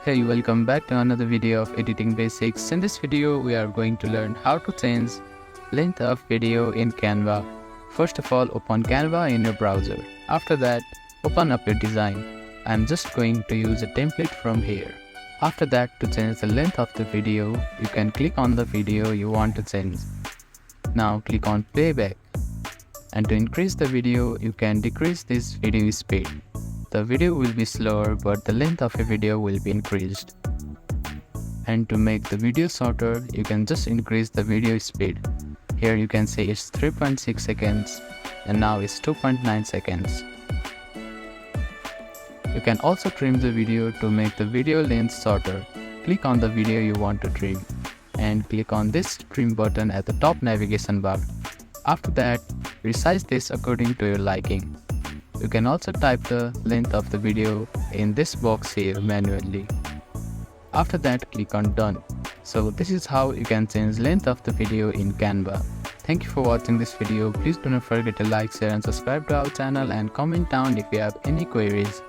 Hey, welcome back to another video of editing basics. In this video, we are going to learn how to change length of video in Canva. First of all, open Canva in your browser. After that, open up your design. I'm just going to use a template from here. After that, to change the length of the video, you can click on the video you want to change. Now click on playback. And to increase the video, you can decrease this video speed. The video will be slower, but the length of a video will be increased. And to make the video shorter, you can just increase the video speed. Here you can say it's 3.6 seconds and now it's 2.9 seconds. You can also trim the video to make the video length shorter. Click on the video you want to trim and click on this trim button at the top navigation bar. After that, resize this according to your liking. You can also type the length of the video in this box here manually. After that, click on done. So this is how you can change length of the video in Canva. Thank you for watching this video. Please do not forget to like, share and subscribe to our channel and comment down if you have any queries.